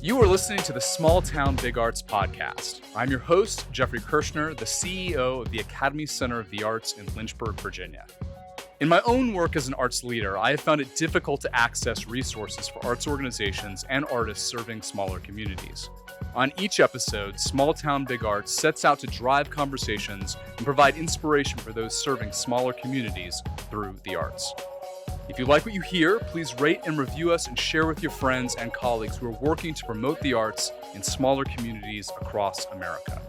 You are listening to the Small Town Big Arts podcast. I'm your host, Jeffrey Kirshner, the CEO of the Academy Center of the Arts in Lynchburg, Virginia. In my own work as an arts leader, I have found it difficult to access resources for arts organizations and artists serving smaller communities. On each episode, Small Town Big Arts sets out to drive conversations and provide inspiration for those serving smaller communities through the arts. If you like what you hear, please rate and review us and share with your friends and colleagues who are working to promote the arts in smaller communities across America.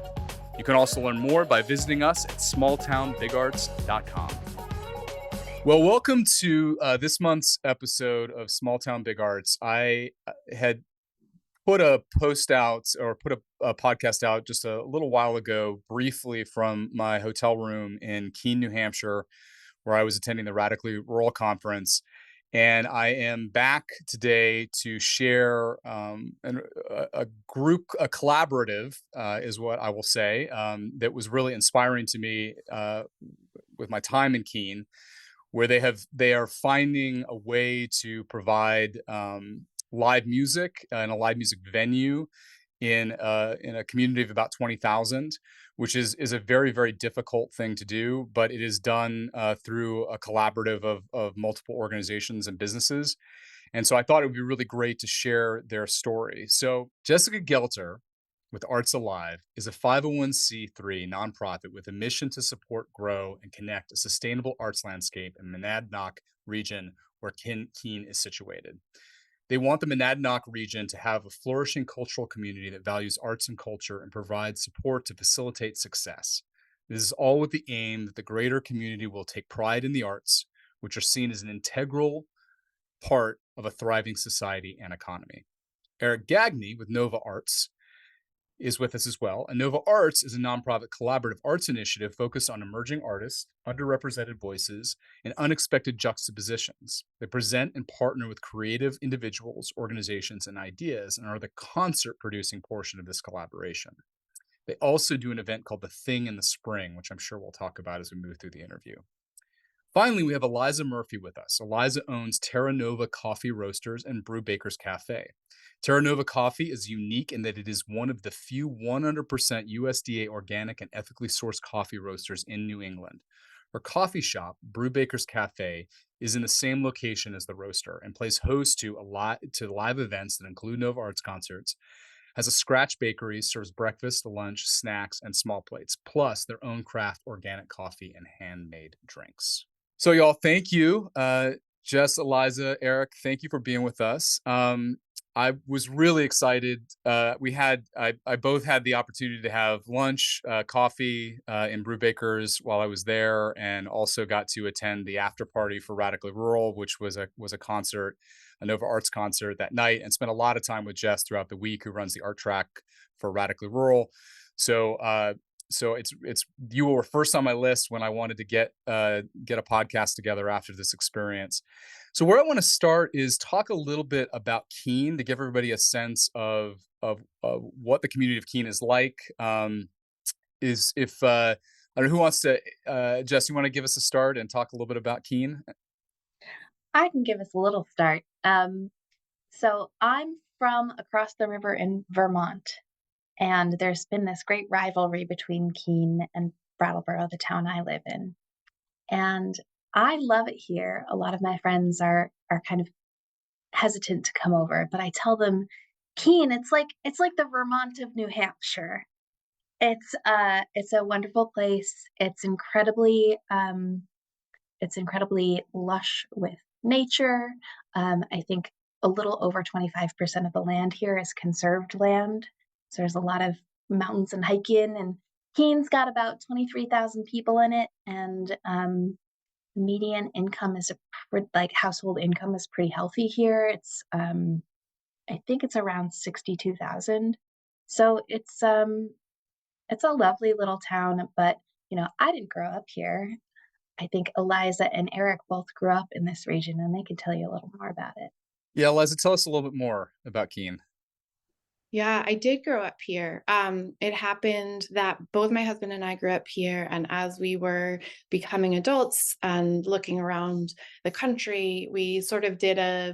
You can also learn more by visiting us at smalltownbigarts.com. Well, welcome to this month's episode of Small Town Big Arts. I had put a post out or put a podcast out just a little while ago, briefly from my hotel room in Keene, New Hampshire, where I was attending the Radically Rural Conference. And I am back today to share a collaborative is what I will say, that was really inspiring to me with my time in Keene, where they are finding a way to provide live music in a live music venue in a community of about 20,000, which is a very, very difficult thing to do, but it is done through a collaborative of multiple organizations and businesses. And so I thought it would be really great to share their story. So Jessica Gelter with Arts Alive is a 501c3 nonprofit with a mission to support, grow, and connect a sustainable arts landscape in the Monadnock region where Keene is situated. They want the Monadnock region to have a flourishing cultural community that values arts and culture and provides support to facilitate success. This is all with the aim that the greater community will take pride in the arts, which are seen as an integral part of a thriving society and economy. Eric Gagne with Nova Arts is with us as well. And Nova Arts is a nonprofit collaborative arts initiative focused on emerging artists, underrepresented voices, and unexpected juxtapositions. They present and partner with creative individuals, organizations, and ideas, and are the concert-producing portion of this collaboration. They also do an event called The Thing in the Spring, which I'm sure we'll talk about as we move through the interview. Finally, we have Eliza Murphy with us. Eliza owns Terra Nova Coffee Roasters and Brew Bakers Cafe. Terra Nova Coffee is unique in that it is one of the few 100% USDA organic and ethically sourced coffee roasters in New England. Her coffee shop, Brew Bakers Cafe, is in the same location as the roaster and plays host to live events that include Nova Arts concerts, has a scratch bakery, serves breakfast, lunch, snacks, and small plates, plus their own craft organic coffee and handmade drinks. So y'all, thank you. Jess, Eliza, Eric, thank you for being with us. I was really excited. I both had the opportunity to have lunch, coffee in Brew Bakers while I was there, and also got to attend the after party for Radically Rural, which was a concert, a Nova Arts concert that night, and spent a lot of time with Jess throughout the week, who runs the art track for Radically Rural. So it's you were first on my list when I wanted to get a podcast together after this experience. So where I want to start is talk a little bit about Keene to give everybody a sense of what the community of Keene is like. I don't know who wants to, Jess, you want to give us a start and talk a little bit about Keene? I can give us a little start. So I'm from across the river in Vermont, and there's been this great rivalry between Keene and Brattleboro, the town I live in. And I love it here. A lot of my friends are kind of hesitant to come over, but I tell them, Keene, it's like the Vermont of New Hampshire. It's a wonderful place. It's incredibly lush with nature. I think a little over 25% of the land here is conserved land. So there's a lot of mountains and hiking, and Keene's got about 23,000 people in it, and median income is household income is pretty healthy here. It's I think it's around 62,000. So it's a lovely little town, but I didn't grow up here. I think Eliza and Eric both grew up in this region, and they can tell you a little more about it. Yeah, Eliza, tell us a little bit more about Keene. Yeah, I did grow up here. It happened that both my husband and I grew up here, and as we were becoming adults and looking around the country, we sort of did a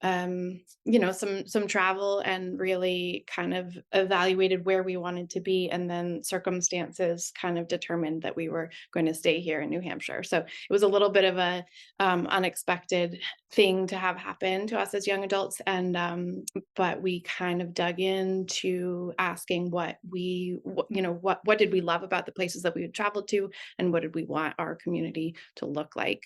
some travel, and really kind of evaluated where we wanted to be, and then circumstances kind of determined that we were going to stay here in New Hampshire. So it was a little bit of a unexpected thing to have happen to us as young adults, and but we kind of dug into asking what did we love about the places that we had traveled to, and what did we want our community to look like.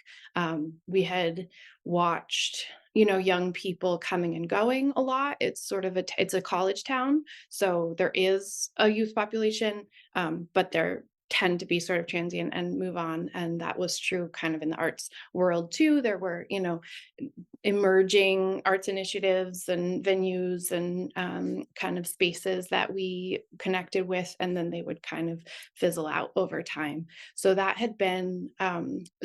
We had watched young people coming and going a lot. It's sort of it's a college town, so there is a youth population, but there tend to be sort of transient and move on, and that was true kind of in the arts world too. There were emerging arts initiatives and venues and kind of spaces that we connected with, and then they would kind of fizzle out over time. So that had been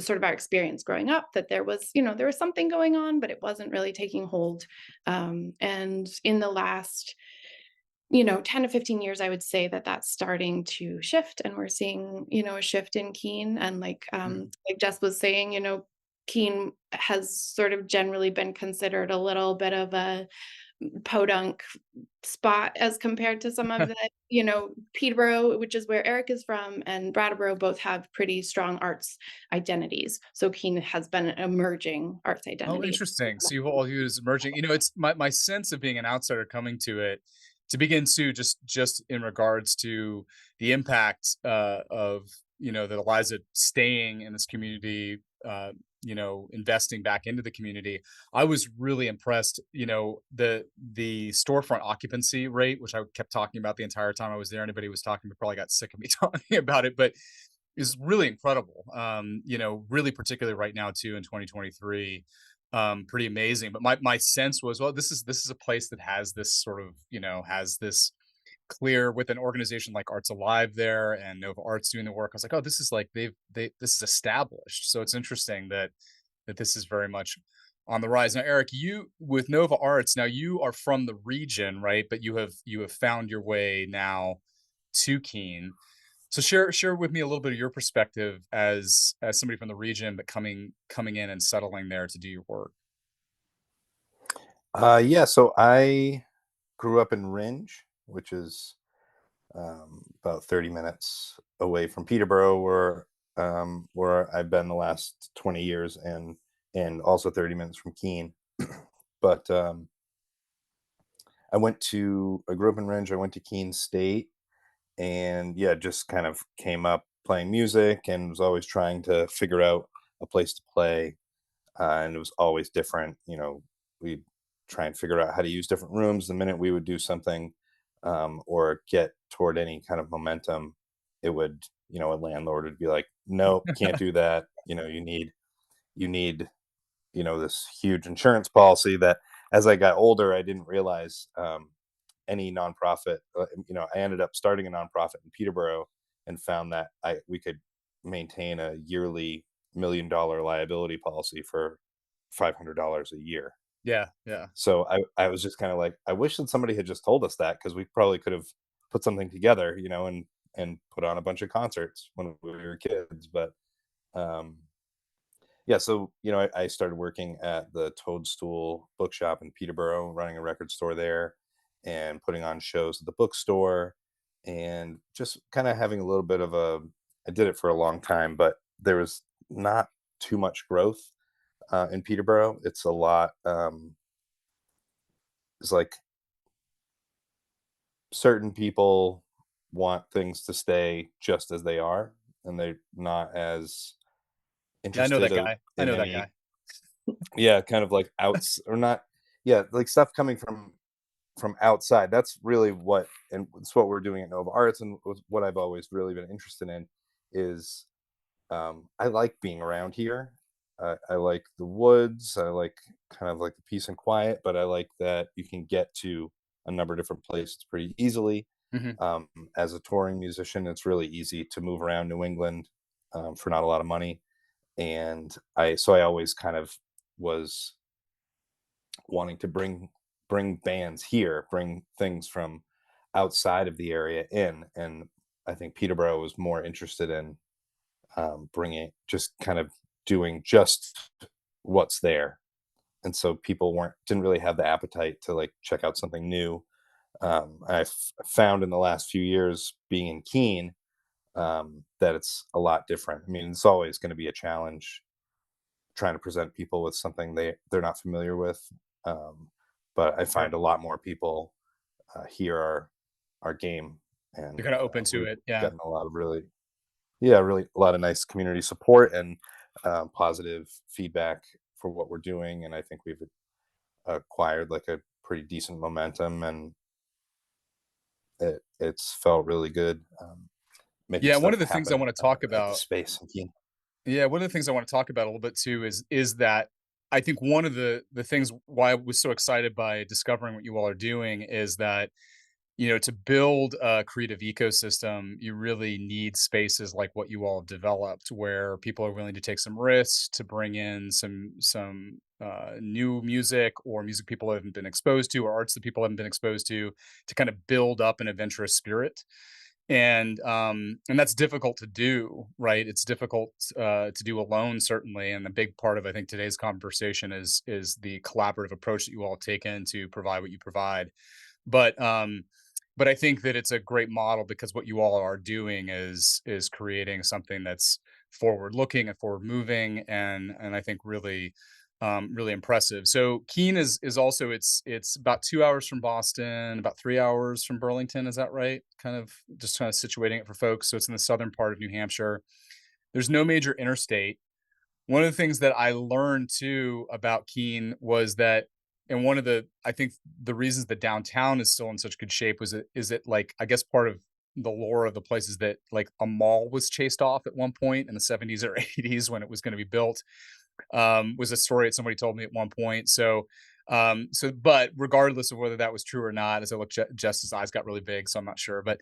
sort of our experience growing up, that there was something going on, but it wasn't really taking hold. And in the last 10 to 15 years, I would say that that's starting to shift, and we're seeing, a shift in Keene. And like Jess was saying, Keene has sort of generally been considered a little bit of a podunk spot as compared to some of the, Peterborough, which is where Eric is from, and Brattleboro both have pretty strong arts identities. So Keene has been an emerging arts Oh, identity. interesting. So you've all used emerging. It's my sense of being an outsider coming to it. To begin to just in regards to the impact of that Eliza staying in this community, investing back into the community. I was really impressed. The storefront occupancy rate, which I kept talking about the entire time I was there. Anybody who was talking probably got sick of me talking about it, but is really incredible. Really particularly right now too in 2023. Pretty amazing. But my sense was, well, this is a place that has this sort of, has this clear with an organization like Arts Alive there and Nova Arts doing the work. I was like, oh, this is like this is established. So it's interesting that this is very much on the rise. Now, Eric, you with Nova Arts, now you are from the region, right? But you have found your way now to Keene. So share with me a little bit of your perspective as somebody from the region, but coming in and settling there to do your work. Yeah, so I grew up in Ringe, which is about 30 minutes away from Peterborough, where I've been the last 20 years, and also 30 minutes from Keene. But I grew up in Ringe. I went to Keene State, and yeah, just kind of came up playing music and was always trying to figure out a place to play, and it was always different. We'd try and figure out how to use different rooms. The minute we would do something, or get toward any kind of momentum, it would, a landlord would be like, "No, can't do that. You need this huge insurance policy." That as I got older, I didn't realize any nonprofit. I ended up starting a nonprofit in Peterborough and found that we could maintain a yearly $1 million liability policy for $500 a year. Yeah, yeah. So I was just kind of like, I wish that somebody had just told us that, because we probably could have put something together, and put on a bunch of concerts when we were kids. But um, yeah, so I started working at the Toadstool Bookshop in Peterborough, running a record store there, and putting on shows at the bookstore, and just kind of having a little bit of a. I did it for a long time, but there was not too much growth in Peterborough. It's a lot. It's like certain people want things to stay just as they are, and they're not as Yeah, I know that interested guy. I in know that any, guy. yeah, kind of like outs or not, yeah, like stuff coming from outside. That's really what, and it's what we're doing at Nova Arts, and what I've always really been interested in is, I like being around here. I like the woods. I like kind of like the peace and quiet, but I like that you can get to a number of different places pretty easily. Mhm. As a touring musician, it's really easy to move around New England for not a lot of money, and I always kind of was wanting to bring bands here, bring things from outside of the area in, and I think Peterborough was more interested in bringing, just kind of doing just what's there, and so people didn't really have the appetite to like check out something new. I've found in the last few years being in Keene, that it's a lot different. I mean, it's always going to be a challenge trying to present people with something they're not familiar with. Um, but I Sure. find a lot more people hear our game, They're and kind of open to we've it. Yeah. gotten a lot of really a lot of nice community support and positive feedback for what we're doing. And I think we've acquired like a pretty decent momentum, and it's felt really good, making Yeah. One stuff of the things I happen want to talk at the about space in Keene. Yeah, one of the things I want to talk about a little bit too is that I think one of the things why I was so excited by discovering what you all are doing is that, to build a creative ecosystem, you really need spaces like what you all have developed, where people are willing to take some risks to bring in some new music, or music people haven't been exposed to, or arts that people haven't been exposed to kind of build up an adventurous spirit. And that's difficult to do, right? It's difficult to do alone, certainly. And a big part of, I think, today's conversation is the collaborative approach that you all have taken to provide what you provide. But but I think that it's a great model, because what you all are doing is creating something that's forward looking and forward moving, and I think really really impressive. So Keene is also, it's about 2 hours from Boston, about 3 hours from Burlington. Is that right? Kind of situating it for folks. So it's in the southern part of New Hampshire. There's no major interstate. One of the things that I learned too about Keene was that, and one of the, I think the reasons that downtown is still in such good shape is it like, I guess part of the lore of the place is that like a mall was chased off at one point in the 70s or 80s when it was going to be built. Was a story that somebody told me at one point. But regardless of whether that was true or not, as I look, Jess's eyes got really big, so I'm not sure. But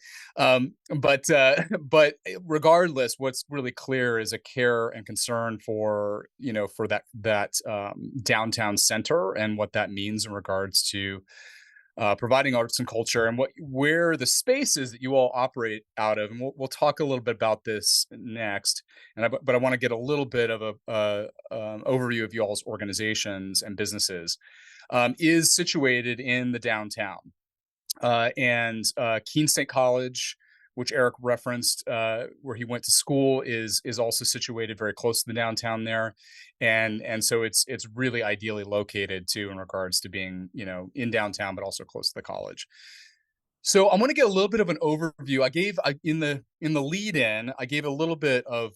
regardless, what's really clear is a care and concern for, for that downtown center, and what that means in regards to providing arts and culture, and where the spaces that you all operate out of. And we'll talk a little bit about this next. But I want to get a little bit of a overview of you all's organizations and businesses. Is situated in the downtown, and Keene State College, which Eric referenced, where he went to school, is also situated very close to the downtown there, and so it's really ideally located too, in regards to being, in downtown, but also close to the college. So I want to get a little bit of an overview. In the lead in, I gave a little bit of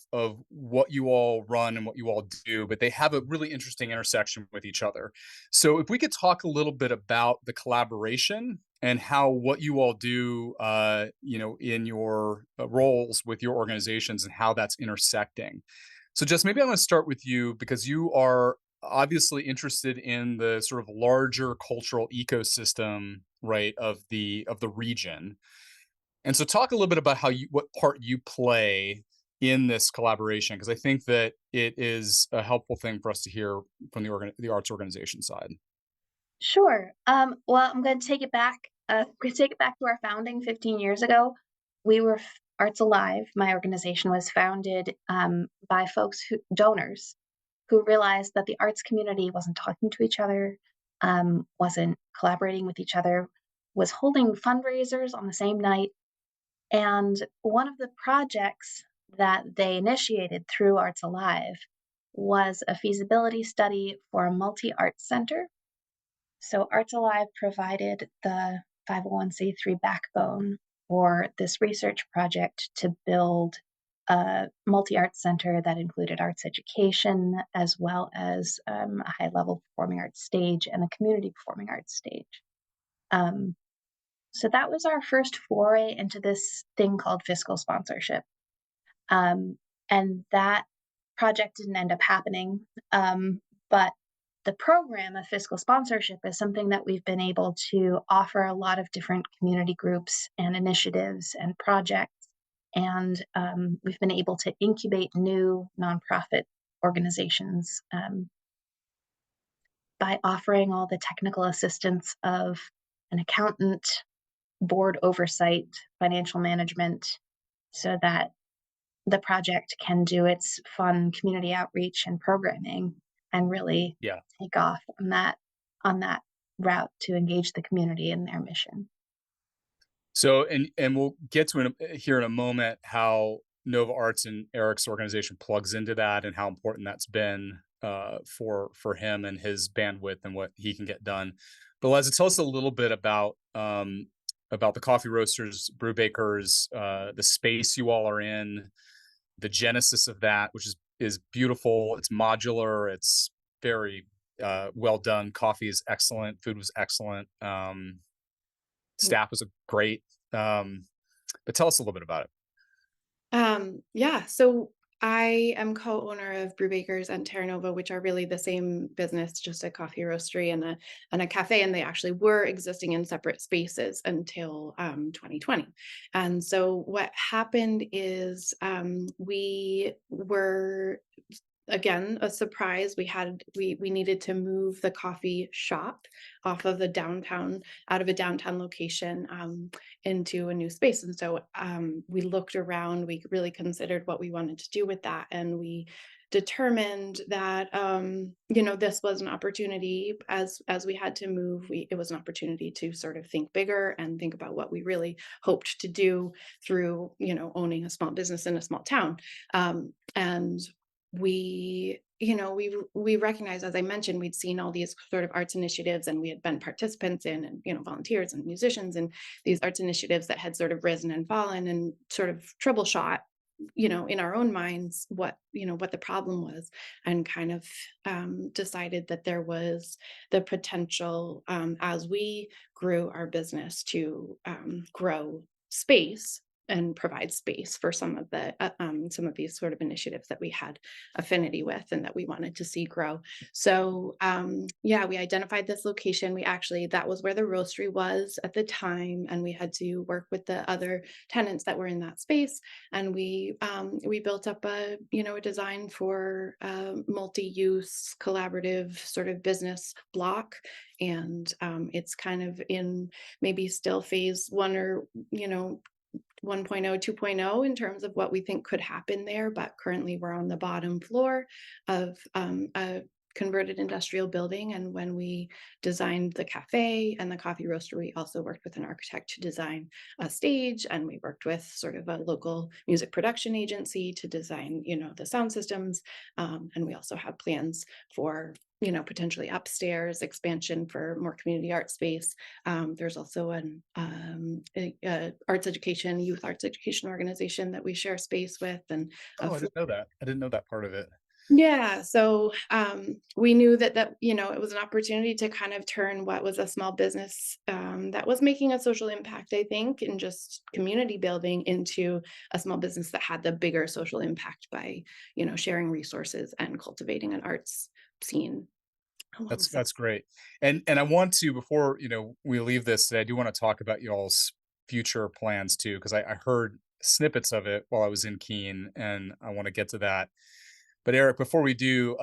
what you all run and what you all do, but they have a really interesting intersection with each other. So if we could talk a little bit about the collaboration and how what you all do, in your roles with your organizations, and how that's intersecting. So Jess, maybe I'm going to start with you, because you are obviously interested in the sort of larger cultural ecosystem, right, of the region. And so talk a little bit about what part you play in this collaboration, because I think that it is a helpful thing for us to hear from the arts organization side. Sure. Well, I'm going to take it back. I'm going to take it back to our founding 15 years ago. We were Arts Alive. My organization was founded by donors who realized that the arts community wasn't talking to each other, wasn't collaborating with each other, was holding fundraisers on the same night. And one of the projects that they initiated through Arts Alive was a feasibility study for a multi-arts center. So Arts Alive provided the 501(c)(3) backbone for this research project to build a multi-arts center that included arts education, as well as a high-level performing arts stage and a community performing arts stage. So that was our first foray into this thing called fiscal sponsorship. And that project didn't end up happening. But the program of fiscal sponsorship is something that we've been able to offer a lot of different community groups and initiatives and projects. And we've been able to incubate new nonprofit organizations by offering all the technical assistance of an accountant, board oversight, financial management, so that the project can do its fun community outreach and programming, and really Yeah. take off on that route to engage the community in their mission. So, and we'll get to here in a moment how Nova Arts and Eric's organization plugs into that and how important that's been for him and his bandwidth and what he can get done. But Liza, tell us a little bit about the coffee roasters, brew bakers, the space you all are in, the genesis of that, which is beautiful. It's modular. It's very well done. Coffee is excellent. Food was excellent. Staff was a great. Um, but tell us a little bit about it. Yeah, so I am co-owner of Brew Bakers and Terra Nova, which are really the same business, just a coffee roastery and a cafe, and they actually were existing in separate spaces until 2020. And so what happened is we were again a surprise. We needed to move the coffee shop off of the downtown out of a downtown location into a new space, and so we looked around, we really considered what we wanted to do with that, and we determined that this was an opportunity. As we had to move, it was an opportunity to sort of think bigger and think about what we really hoped to do through owning a small business in a small town. And we recognized, as I mentioned, we'd seen all these sort of arts initiatives, and we had been participants in, and volunteers and musicians in these arts initiatives that had sort of risen and fallen, and sort of troubleshot in our own minds what the problem was, and kind of decided that there was the potential, as we grew our business, to grow space and provide space for some of these sort of initiatives that we had affinity with and that we wanted to see grow. So we identified this location. That was where the roastery was at the time, and we had to work with the other tenants that were in that space. And we built up a design for a multi-use collaborative sort of business block. And it's kind of in maybe still phase one, or 1.0, 2.0 in terms of what we think could happen there. But currently we're on the bottom floor of a converted industrial building. And when we designed the cafe and the coffee roaster, we also worked with an architect to design a stage, and we worked with sort of a local music production agency to design, the sound systems. And we also have plans for potentially upstairs expansion for more community art space. There's also an youth arts education organization that we share space with. And Oh, I didn't know that. I didn't know that part of it. yeah, so we knew that it was an opportunity to kind of turn what was a small business that was making a social impact, I think, and just community building, into a small business that had the bigger social impact by sharing resources and cultivating an arts scene. That's great. And I want to, before we leave this today, I do want to talk about y'all's future plans too, because I heard snippets of it while I was in Keene, and I want to get to that. But Eric, before we do,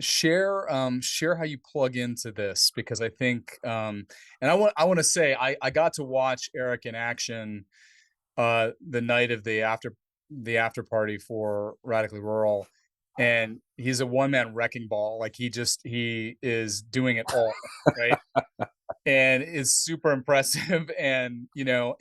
share how you plug into this, because I think and I want to say I got to watch Eric in action the night of the after party for Radically Rural, and he's a one-man wrecking ball. Like he is doing it all, right? And is super impressive. And so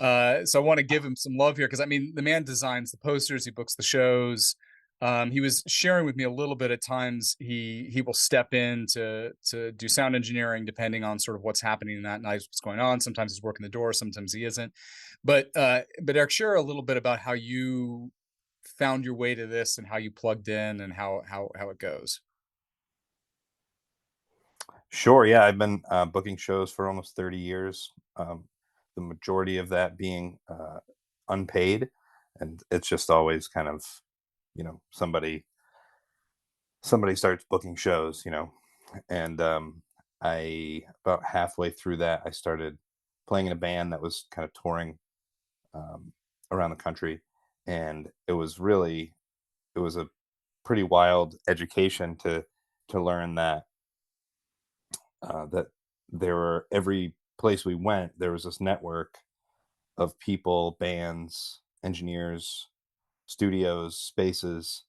I want to give him some love here, because I mean, the man designs the posters, he books the shows. He was sharing with me a little bit, at times he will step in to do sound engineering depending on sort of what's happening that night, what's going on. Sometimes he's working the door, sometimes he isn't. But Eric, share a little bit about how you found your way to this and how you plugged in and how it goes. Sure. Yeah, I've been booking shows for almost 30 years. The majority of that being unpaid, and it's just always kind of, somebody starts booking shows, and I about halfway through that, I started playing in a band that was kind of touring um, around the country, and it was a pretty wild education to learn that there were, every place we went, there was this network of people, bands, engineers, studios, spaces,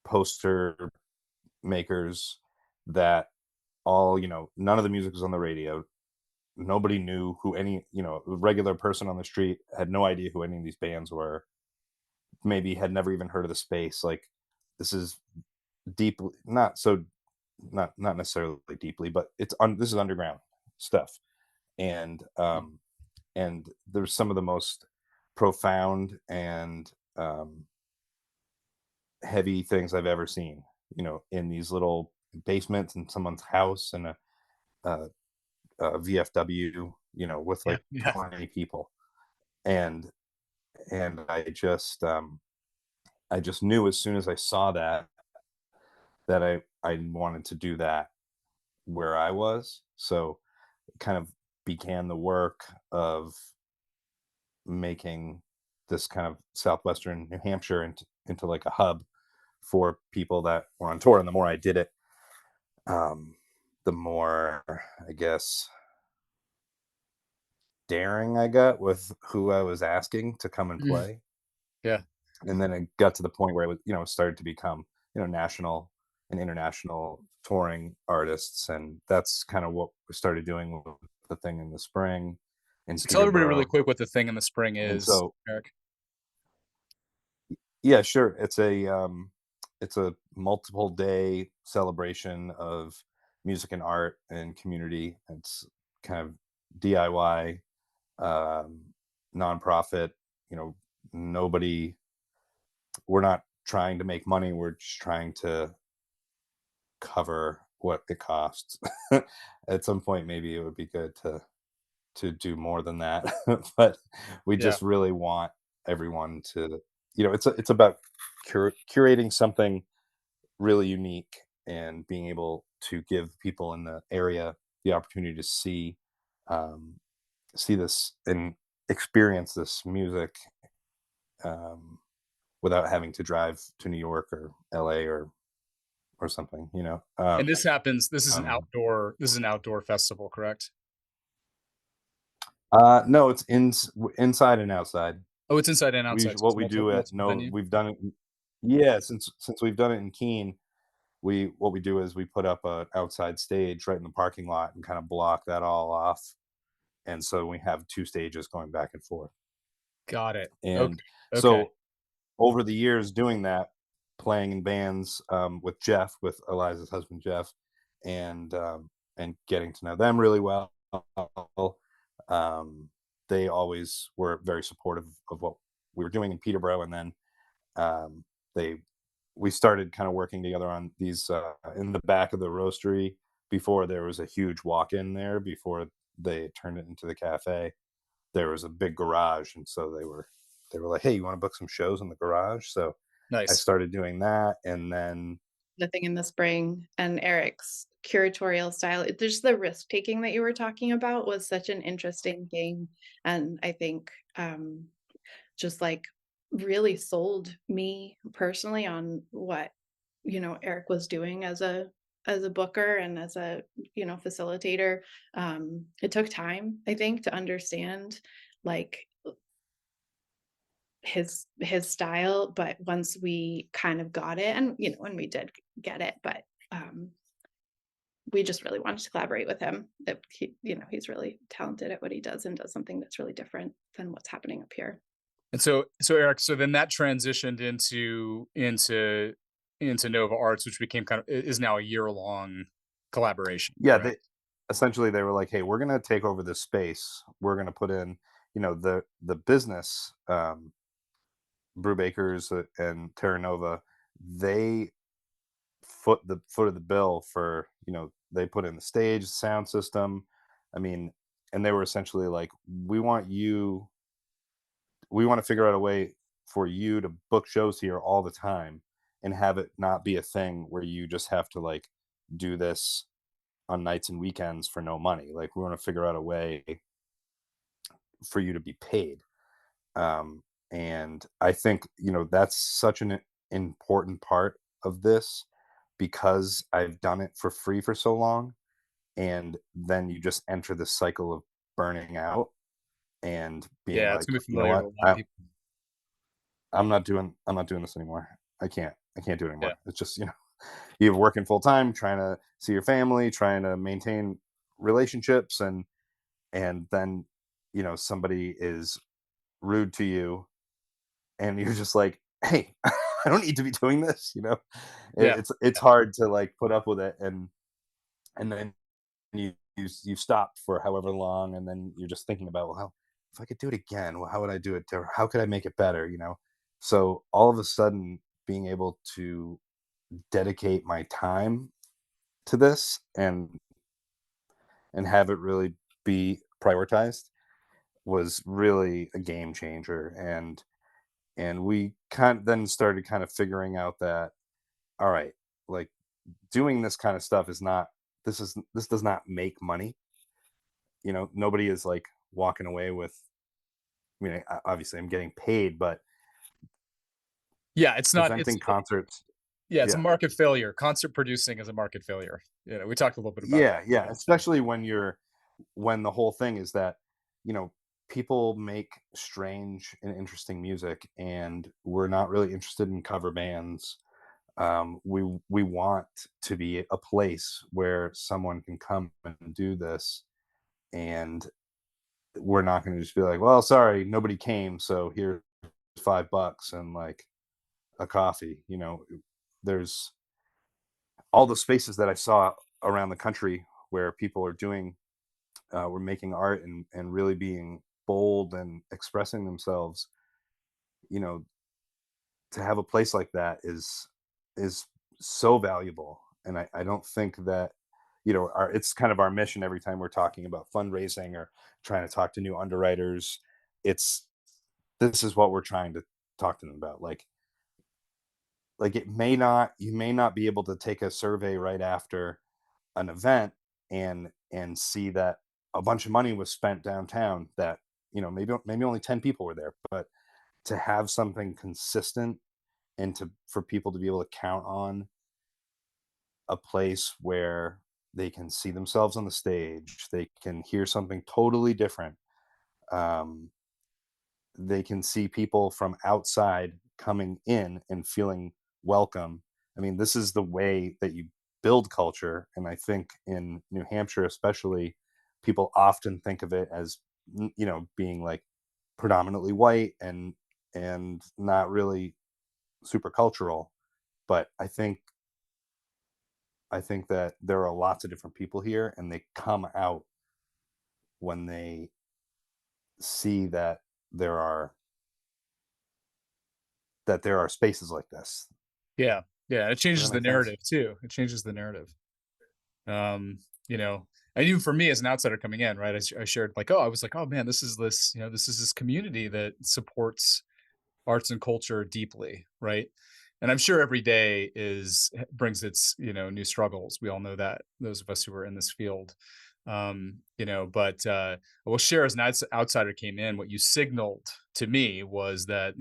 poster makers that all, none of the music was on the radio. Nobody knew who any, a regular person on the street had no idea who any of these bands were. Maybe had never even heard of the space. Like, this is deeply not necessarily deeply, but this is underground stuff. And and there's some of the most profound and heavy things I've ever seen, in these little basements in someone's house and a, VFW, with Yeah. like Yeah. 20 people. And I just knew as soon as I saw that I wanted to do that where I was. So it kind of began the work of making this kind of southwestern New Hampshire into like a hub for people that were on tour. And the more I did it, the more, I guess, daring I got with who I was asking to come and Mm. play. Yeah. And then it got to the point where it was, started to become, national and international touring artists. And that's kind of what we started doing with the thing in the spring in So tell everybody really Peterborough. quick what the thing in the spring And is, so, Eric. yeah, sure. It's a multiple day celebration of music and art and community. It's kind of DIY, um, nonprofit. You know, nobody. We're not trying to make money. We're just trying to cover what it costs. At some point, maybe it would be good to do more than that, but we Yeah. just really want everyone to. It's about curating something really unique and being able to give people in the area the opportunity to um, see this and experience this music, um, without having to drive to New York or LA or something. And this is Um, an outdoor festival, correct? no, it's inside and outside. Oh, it's inside and outside, so What it's we do at multiple no, venue? we've done it. Yeah, since we've done it in Keene, what we do is we put up a outside stage right in the parking lot and kind of block that all off. And so we have two stages going back and forth. Got it. Okay. And Okay. so over the years doing that, playing in bands, with Jeff, with Eliza's husband Jeff, and getting to know them really well. Um, they always were very supportive of what we were doing in Peterborough, and then um, they we started kind of working together on these, in the back of the roastery before there was a huge walk-in there. Before they turned it into the cafe, there was a big garage, and so they were like, "Hey, you want to book some shows in the garage?" So I Nice. started doing that, and then The thing in the spring and Eric's curatorial style. There's the risk taking that you were talking about was such an interesting thing. And I think just like really sold me personally on what, Eric was doing as a booker and as a, facilitator. It took time, I think, to understand like his style, but once we kind of got it, and when we did get it, but um we just really wanted to collaborate with him. That he's really talented at what he does and does something that's really different than what's happening up here. And so Eric, so then that transitioned into Nova Arts, which became is now a year-long collaboration, yeah, correct? they were like, "Hey, we're gonna take over this space. We're gonna put in, the business, Brewbakers, and Terra Nova. They foot of the bill for, they put in the stage, the sound system. I mean, and they were essentially like, we want to figure out a way for you to book shows here all the time and have it not be a thing where you just have to like do this on nights and weekends for no money. Like, we want to figure out a way for you to be paid." um, and I think, that's such an important part of this, because I've done it for free for so long, and then you just enter this cycle of burning out and being Yeah, it's like, gonna be you know familiar to what, a lot of people. I'm not doing this anymore. I can't do it Yeah. anymore. It's just, you're working full time, trying to see your family, trying to maintain relationships, and then somebody is rude to you, and you're just like, hey, I don't need to be doing this. Yeah. It's hard to like put up with it, and then you stop for however long, and then you're just thinking about, well, if I could do it again, well, how would I do it, or how could I make it better? So all of a sudden, being able to dedicate my time to this, and have it really be prioritized, was really a game changer. And we then started kind of figuring out that, all right, like, doing this kind of stuff is not this does not make money. Nobody is like walking away with, obviously I'm getting paid, but Yeah, it's not it's presenting concerts. yeah, it's a Yeah. market failure. Concert producing is a market failure. We talked a little bit about that. Yeah, especially when the whole thing is that, you know, people make strange and interesting music, and we're not really interested in cover bands. We want to be a place where someone can come and do this, and we're not going to just be like, well, sorry, nobody came, so here's $5 and like a coffee. There's all the spaces that I saw around the country where people are doing, were making art, and really being bold and expressing themselves. You know, to have a place like that is so valuable, and I don't think that, it's kind of our mission every time we're talking about fundraising or trying to talk to new underwriters. It's This is what we're trying to talk to them about. Like, you may not be able to take a survey right after an event, and see that a bunch of money was spent downtown, that maybe only 10 people were there, but to have something consistent, and for people to be able to count on a place where they can see themselves on the stage, they can hear something totally different, um, they can see people from outside coming in and feeling welcome. I mean, this is the way that you build culture. And I think in New Hampshire, especially, people often think of it as, being like predominantly white, and not really super cultural. But I think that there are lots of different people here, and they come out when they see there are there are spaces like this. Yeah. Yeah, it Does that changes the make sense? narrative too. It changes the narrative. Um, you know, and even for me as an outsider coming in, right? I shared like, oh, I was like, oh man, this is this community that supports arts and culture deeply, right? And I'm sure every day brings its, new struggles. We all know that, those of us who are in this field. But I will share, as an outsider came in, what you signaled to me was that,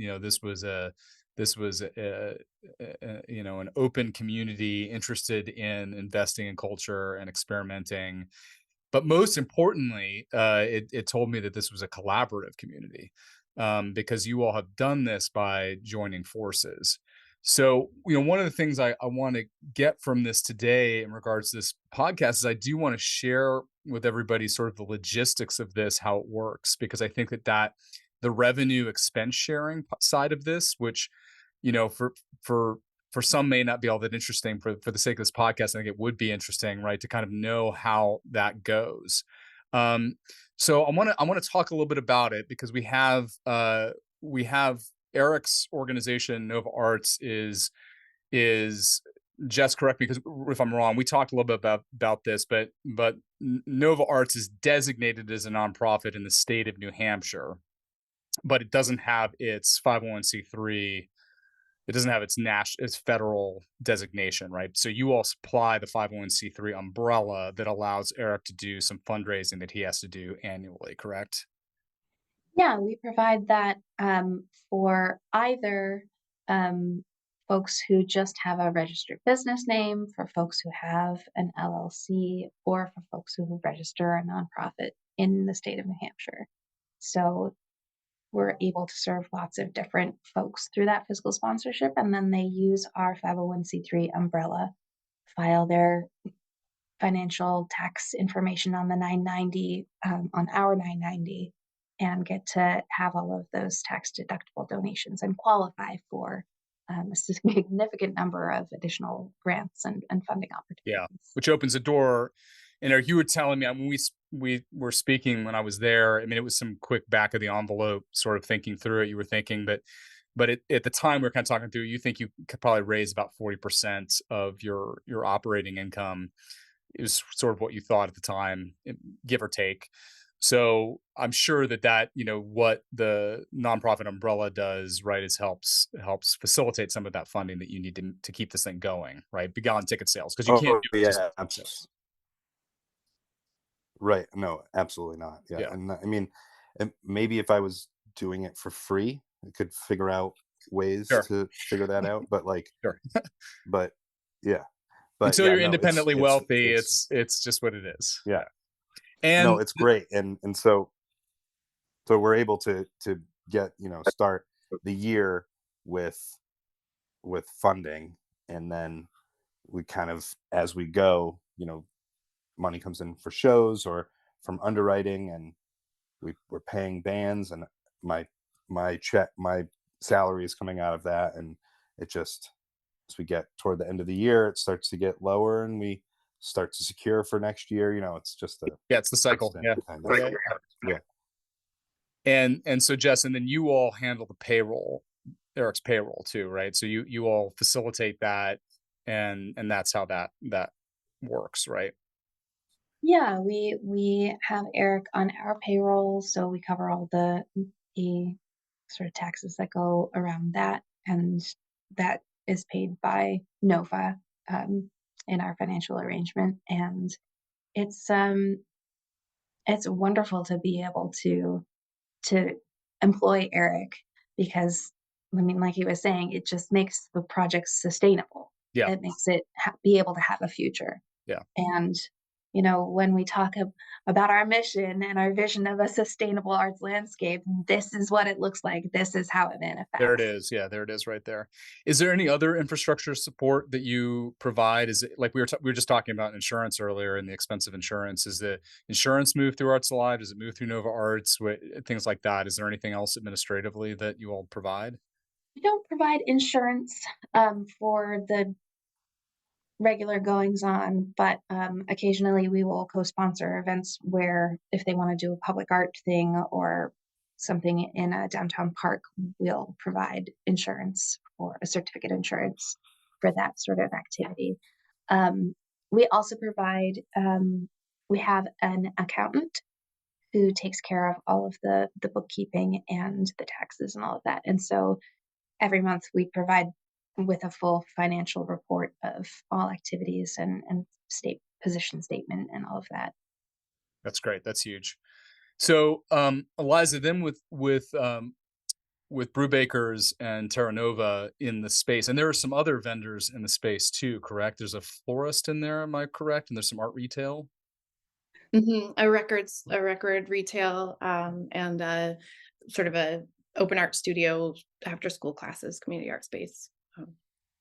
this was an open community interested in investing in culture and experimenting, but most importantly, it told me that this was a collaborative community, because you all have done this by joining forces. So, one of the things I want to get from this today in regards to this podcast is I do want to share with everybody sort of the logistics of this, how it works, because I think that the revenue expense sharing side of this, which, for for for some may not be all that interesting. For the sake of this podcast, I think it would be interesting, right, to kind of know how that goes. Um, so I want to talk a little bit about it, because we have Eric's organization, Nova Arts, is just correct me because if I'm wrong. We talked a little bit about this, but Nova Arts is designated as a nonprofit in the state of New Hampshire, but it doesn't have its 501c3. It doesn't have its federal designation, right? So you all supply the 501c3 umbrella that allows Eric to do some fundraising that he has to do annually, correct? Yeah, we provide that for either folks who just have a registered business name, for folks who have an LLC, or for folks who register a nonprofit in the state of New Hampshire. So we're able to serve lots of different folks through that fiscal sponsorship, and then they use our 501(c)(3) umbrella, file their financial tax information on the 990, on our 990, and get to have all of those tax deductible donations and qualify for a significant number of additional grants and funding Yeah, opportunities. which opens a door. And Eric, you were telling me, I mean, we were speaking when I was there. I mean, it was some quick back of the envelope sort of thinking through it. You were thinking, but at the time we were kind of talking through, you think you could probably raise about 40% of your operating income. It was sort of what you thought at the time, give or take. So I'm sure that what the nonprofit umbrella does, right, is helps facilitate some of that funding that you need to keep this thing going, right, beyond ticket sales, because you can't Oh do it just yeah, with ticket sales. right. No, absolutely not. Yeah, Yeah, and I mean, and maybe if I was doing it for free, I could figure out ways sure, to figure that out. But like, sure. but yeah, but Until yeah, you're no, independently wealthy, it's just what it is. yeah, Yeah, no, and it's great, and so we're able to get start the year with funding, and then we kind of as we go, money comes in for shows or from underwriting, and we're paying bands, and my my salary is coming out of that, and it just as we get toward the end of the year, it starts to get lower, and we start to secure for next year. It's just a yeah, it's the cycle. constant Yeah, kind of yeah. yeah. And so Jess, and then you all handle the payroll, Eric's payroll too, right? So you all facilitate that, and that's how that works, right? Yeah, we have Eric on our payroll, so we cover all the sort of taxes that go around that, and that is paid by Nova in our financial arrangement. And it's um it's wonderful to be able to employ Eric because I mean, like he was saying, it just makes the project sustainable. Yeah, It makes it be able to have a future. yeah. And, when we talk about our mission and our vision of a sustainable arts landscape, this is what it looks like. This is how it There it manifests. is. Yeah, there it is right there. Is there any other infrastructure support that you provide? Is it like we were just talking about insurance earlier and the expense of insurance? Is the insurance move through Arts Alive? Does it move through Nova Arts? Things like that. Is there anything else administratively that you all provide? We don't provide insurance for the regular goings on, but occasionally we will co-sponsor events where if they want to do a public art thing or something in a downtown park, we'll provide insurance or a certificate insurance for that sort of activity. Um, we also provide, we have an accountant who takes care of all of the bookkeeping and the taxes and all of that. And so every month we provide with a full financial report of all activities and state position statement and all of that. That's great. That's huge. So, Eliza, then with Brewbakers and Terra Nova in the space, and there are some other vendors in the space too, correct? There's a florist in there, am I correct? And there's some art retail. A record retail, and sort of a open art studio, after school classes, community art space.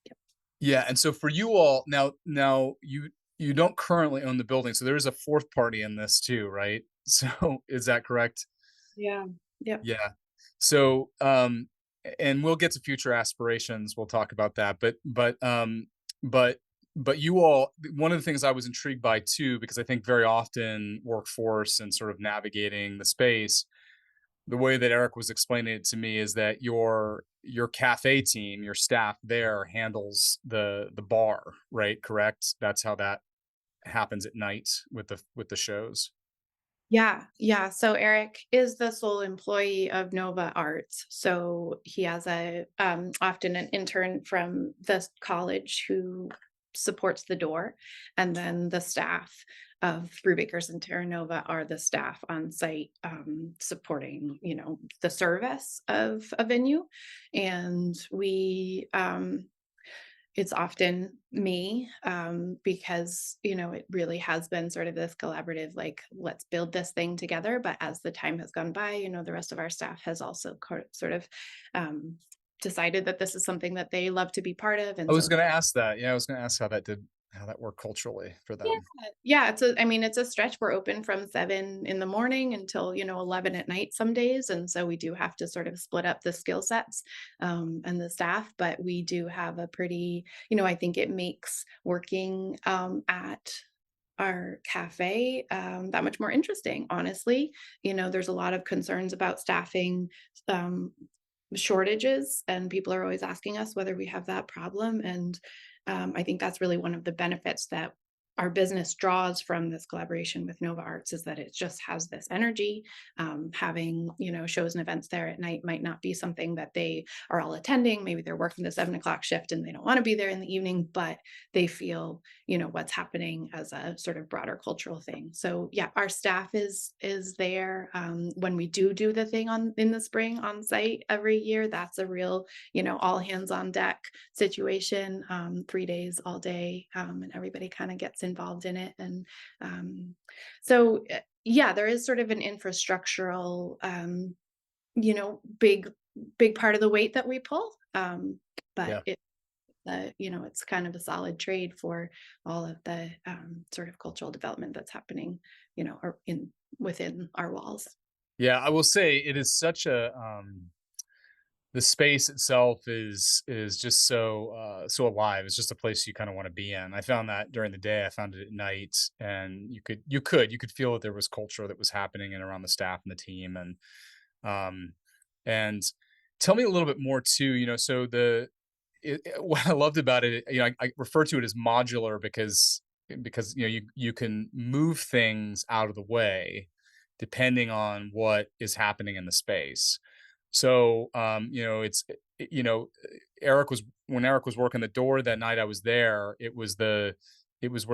Yeah. Yeah, and so for you all now you don't currently own the building, so there is a fourth party in this too, right? So is that correct? Yeah. Yep. Yeah. So and we'll get to future aspirations. We'll talk about that. But but you all, one of the things I was intrigued by too, because I think very often workforce and sort of navigating the space, the way that Eric was explaining it to me is that your cafe team, your staff there handles the bar, right? Correct? That's how that happens at night with the shows. Yeah, yeah. So Eric is the sole employee of Nova Arts. So he has often an intern from the college who supports the door, and then the staff of Brewbakers and Terra Nova are the staff on site, supporting the service of a venue. And we it's often me, because, it really has been sort of this collaborative, like, let's build this thing together. But as the time has gone by, the rest of our staff has also sort of um, decided that this is something that they love to be part of. I And was so gonna ask that. Yeah, I was gonna ask how that worked culturally for yeah, them. yeah, it's a stretch. We're open from 7 in the morning until, 11 at night some days, and so we do have to sort of split up the skill sets, and the staff, but we do have a pretty, I think it makes working, at our cafe, that much more interesting, honestly. There's a lot of concerns about staffing, um, shortages, and people are always asking us whether we have that problem. And I think that's really one of the benefits that our business draws from this collaboration with Nova Arts, is that it just has this energy. Having, shows and events there at night might not be something that they are all attending. Maybe they're working the 7 o'clock shift and they don't want to be there in the evening, but they feel, what's happening as a sort of broader cultural thing. So yeah, our staff is there. When we do the thing on in the spring on site every year, that's a real, all hands on deck situation, 3 days all day, and everybody kind of gets involved in it. And yeah, there is sort of an infrastructural, big part of the weight that we pull, but Yeah. it's kind of a solid trade for all of the, sort of cultural development that's happening, or in within our walls. Yeah, I will say it is such a, the space itself is just so, so alive. It's just a place you kinda wanna be in. I found that during the day, I found it at night, and you could feel that there was culture that was happening and around the staff and the team, um, and tell me a little bit more too, so what I loved about it, I refer to it as modular because you can move things out of the way depending on what is happening in the space. So, Eric was when Eric was working the door that night I was there, it was where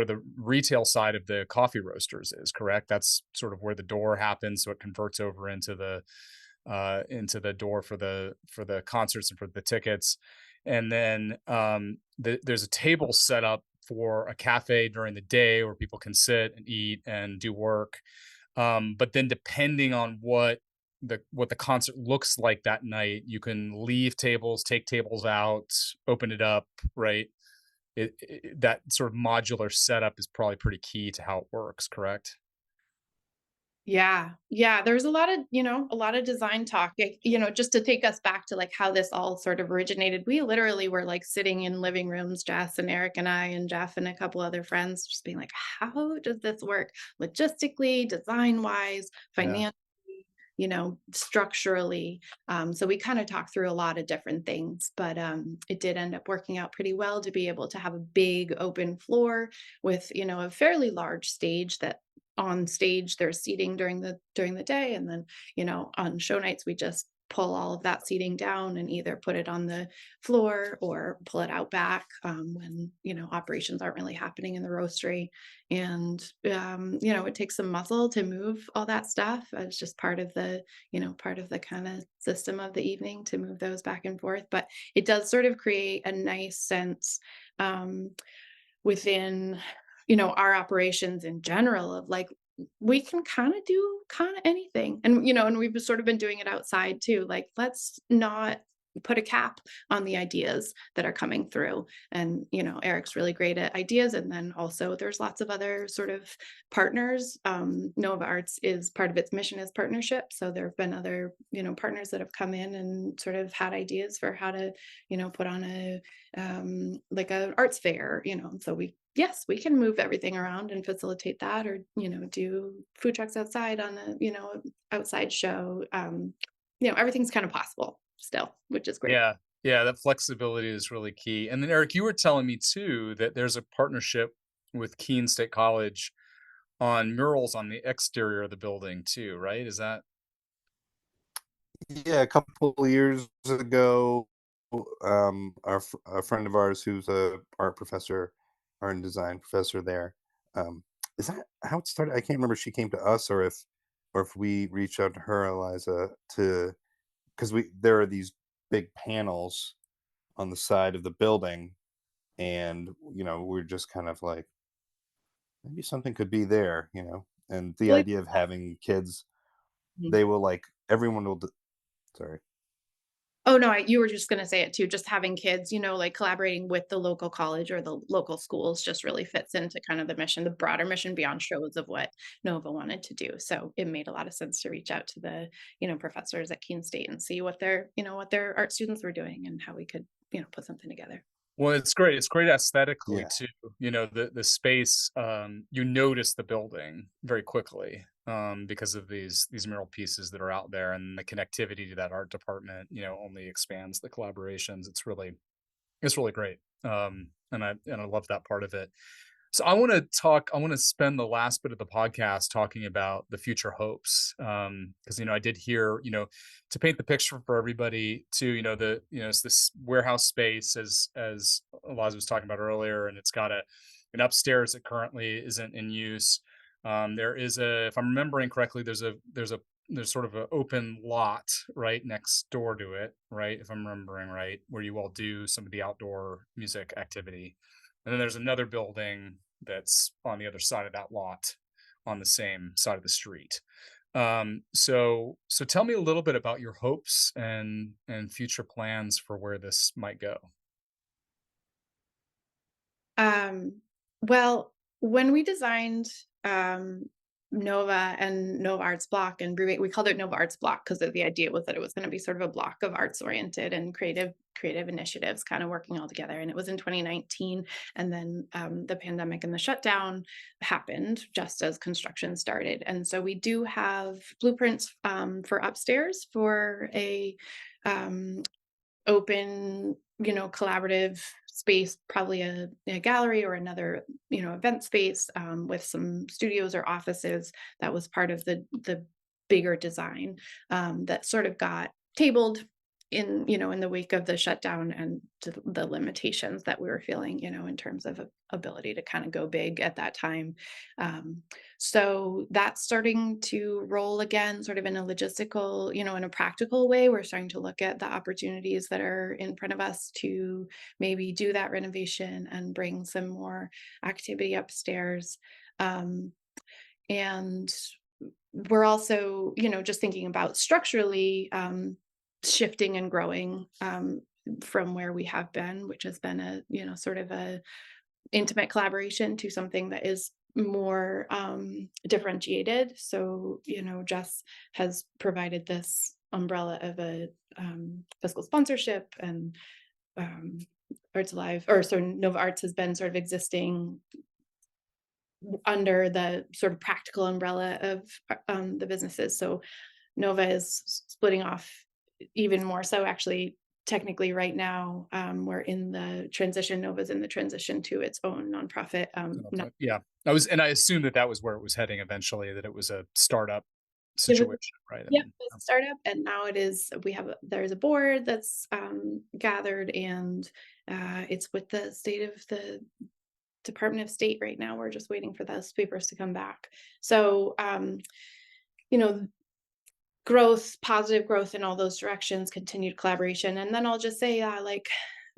the retail side of the coffee roasters is, correct? That's sort of where the door happens, so it converts over into the door for the concerts and for the tickets. And then there's a table set up for a cafe during the day where people can sit and eat and do work. But then depending on what the concert looks like that night, you can leave tables, take tables out, open it up, right? That sort of modular setup is probably pretty key to how it works, correct? Yeah. Yeah, there's a lot of design talk, just to take us back to, like, how this all sort of originated. We literally were, like, sitting in living rooms, Jess and Eric and I and Jeff and a couple other friends, just being like, "How does this work logistically, design-wise, Yeah. financially, structurally?" So we kinda talked through a lot of different things, but, it did end up working out pretty well to be able to have a big open floor with, a fairly large stage. That on stage there's seating during the day, and then, on show nights we just pull all of that seating down and either put it on the floor or pull it out back, when, operations aren't really happening in the roastery. And it takes some muscle to move all that stuff. It's just part of the kind of system of the evening to move those back and forth. But it does sort of create a nice sense, um, within, our operations in general, of, like, we can kind of do kind of anything. And, and we've sort of been doing it outside too. Like, let's not put a cap on the ideas that are coming through. And, Eric's really great at ideas. And then also there's lots of other sort of partners. Nova Arts, is part of its mission is partnership. So there have been other, partners that have come in and sort of had ideas for how to, put on like a arts fair, so yes, we can move everything around and facilitate that, or, do food trucks outside on a, outside show. Everything's kind of possible still, which is great. Yeah. Yeah, that flexibility is really key. And then Eric, you were telling me too that there's a partnership with Keene State College on murals on the exterior of the building too, right? Is that Yeah, a couple of years ago, a friend of ours who's a art professor, art and design professor there. Um, is that how it started? I can't remember if she came to us or if we reached out to her, Eliza, to because we there are these big panels on the side of the building, and we're just kind of like, maybe something could be there, and the Well, idea of having kids, mhm. they will like everyone will sorry. Oh, no, you were just gonna say it too, just having kids, like collaborating with the local college or the local schools just really fits into kind of the mission, the broader mission beyond shows of what Nova wanted to do. So it made a lot of sense to reach out to the, professors at Keene State and see what their art students were doing and how we could, put something together. Well, it's great. It's great aesthetically Yeah. too. The space, you notice the building very quickly, because of these mural pieces that are out there, and the connectivity to that art department, only expands the collaborations. It's really great. And I love that part of it. So I want to spend the last bit of the podcast talking about the future hopes. Because I did hear, to paint the picture for everybody too, it's this warehouse space as Eliza was talking about earlier, and it's got an upstairs that currently isn't in use. There is if I'm remembering correctly, there's sort of an open lot right next door to it, right? If I'm remembering right, where you all do some of the outdoor music activity. And then there's another building that's on the other side of that lot, on the same side of the street. So tell me a little bit about your hopes and future plans for where this might go. Well, when we designed Nova and Nova Arts Block and we called it Nova Arts Block because the idea was that it was going to be sort of a block of arts oriented and creative initiatives kind of working all together. And it was in 2019, and then the pandemic and the shutdown happened just as construction started. And so we do have blueprints for upstairs for a open, collaborative space, probably a gallery or another, event space with some studios or offices. That was part of the bigger design that sort of got tabled in the wake of the shutdown and the limitations that we were feeling, in terms of ability to kind of go big at that time. So that's starting to roll again, sort of in a logistical, in a practical way. We're starting to look at the opportunities that are in front of us to maybe do that renovation and bring some more activity upstairs. And we're also, just thinking about structurally shifting and growing from where we have been, which has been sort of a intimate collaboration, to something that is more differentiated. So, Jess has provided this umbrella of a fiscal sponsorship, and Arts Alive, or so Nova Arts has been sort of existing under the sort of practical umbrella of the businesses. So Nova is splitting off even more so. Actually, technically right now, we're in the transition. Nova's in the transition to its own nonprofit. Okay. Yeah, I assumed that was where it was heading eventually. That it was a startup It was, situation, right? yeah, it was a startup, and now it is. There's a board that's gathered, and it's with the state of the Department of State right now. We're just waiting for those papers to come back. So, you know, positive growth in all those directions, continued collaboration. And then I'll just say, like,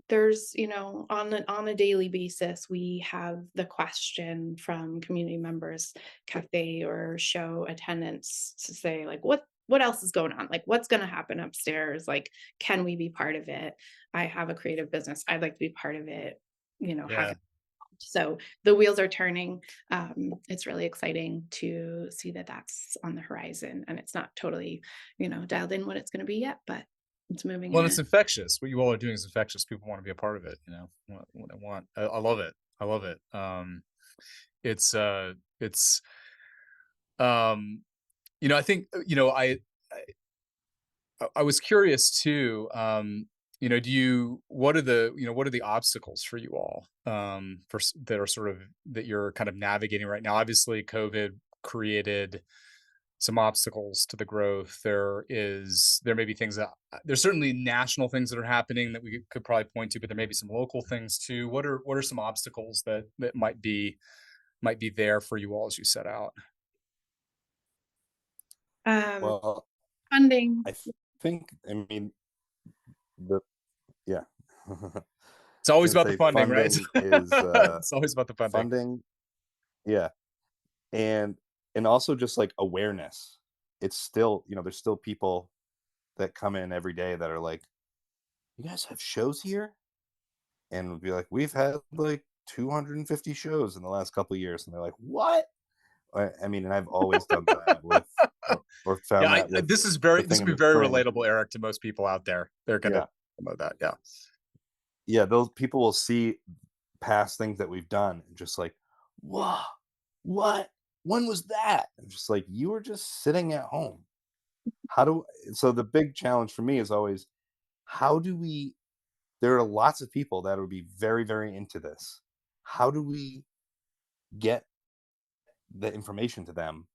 there's, on a daily basis, we have the question from community members, cafe or show attendants, to say, like, what else is going on? Like, what's going to happen upstairs? Like, can we be part of it? I have a creative business. I'd like to be part of it. How Yeah. So the wheels are turning. It's really exciting to see that that's on the horizon, and it's not totally, dialed in what it's going to be yet, but it's moving Well, in it's infectious. What you all are doing is infectious. People want to be a part of it. What I want. I love it. I love it. It's I think I was curious too. What are the obstacles for you all, that are sort of that you're kind of navigating right now? Obviously, COVID created some obstacles to the growth. There may be things there's certainly national things that are happening that we could probably point to, but there may be some local things too. What are some obstacles that might be there for you all as you set out? um, Well, funding. I think, I mean, the yeah. It's I was always gonna about the say funding, right? funding is It's always about the funding. funding, yeah, and also just like awareness. It's still, there's still people that come in every day that are like, "You guys have shows here?" And we'll be like, "We've had like 250 shows in the last couple of years," and they're like, "What?" I mean, and I've always done that with, or Yeah, found that with the this thing in would the be very spring. relatable, Eric, to most people out there. They're gonna Yeah, know that. Yeah, yeah, those people will see past things that we've done and just like, "Whoa, what? When was that?" I'm just like, "You were just sitting at home." How do So the big challenge for me is always, how do we there are lots of people that would be very, very into this. How do we get the information to them,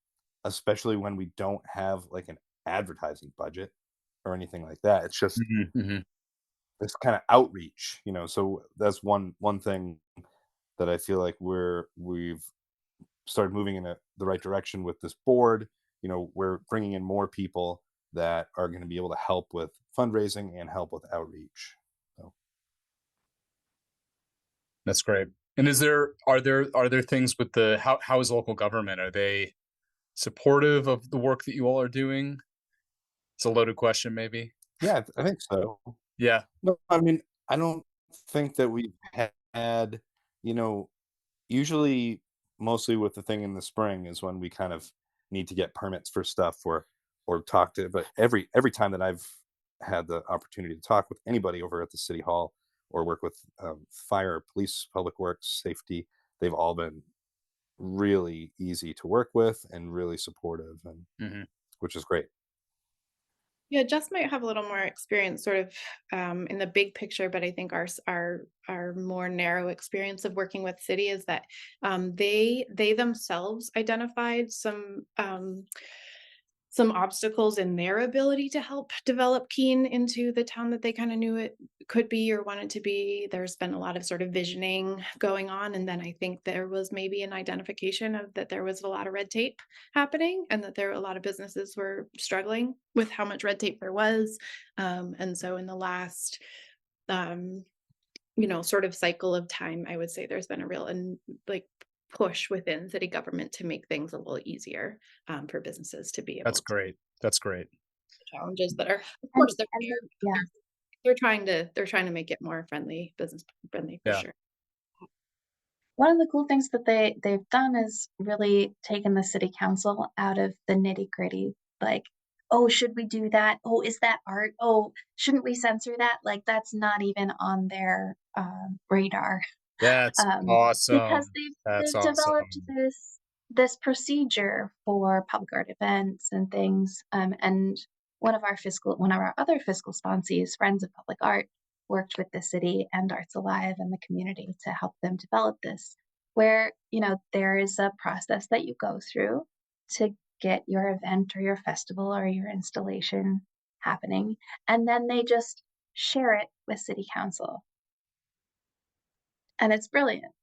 especially when we don't have like an advertising budget or anything like that? It's just mhm, mhm. this kind of outreach, so that's one thing that I feel like we've started moving in the right direction with this board. We're bringing in more people that are going to be able to help with fundraising and help with outreach. So That's great. And are there things with the how is local government? Are they supportive of the work that you all are doing? It's a loaded question, maybe. yeah, I think so. Yeah. No, I mean, I don't think that we've had, you know, usually mostly with the thing in the spring is when we kind of need to get permits for stuff, or talk to, but every time that I've had the opportunity to talk with anybody over at the city hall or work with fire, police, public works, safety, they've all been really easy to work with and really supportive, and Mhm. which is great. Yeah, Jess might have a little more experience sort of in the big picture, but I think our more narrow experience of working with city is that they themselves identified some obstacles in their ability to help develop Keene into the town that they kind of knew it could be or wanted to be. There's been a lot of sort of visioning going on. And then I think there was maybe an identification of that there was a lot of red tape happening and that there were a lot of businesses were struggling with how much red tape there was. And so in the last um, sort of cycle of time, I would say there's been a real and like push within city government to make things a little easier for businesses to be That's able to great. That's great. challenges that are, of And course, they're and there, but yeah. they're trying to make it more business friendly for Yeah, sure. One of the cool things that they've done is really taken the city council out of the nitty-gritty, like, "Oh, should we do that? Oh, is that art? Oh, shouldn't we censor that?" Like, that's not even on their, radar, that's because awesome. That's they've developed awesome. this procedure for public art events and things, and one of our other fiscal sponsees, Friends of Public Art, worked with the city and Arts Alive and the community to help them develop this, where, there is a process that you go through to get your event or your festival or your installation happening, and then they just share it with city council, and it's brilliant.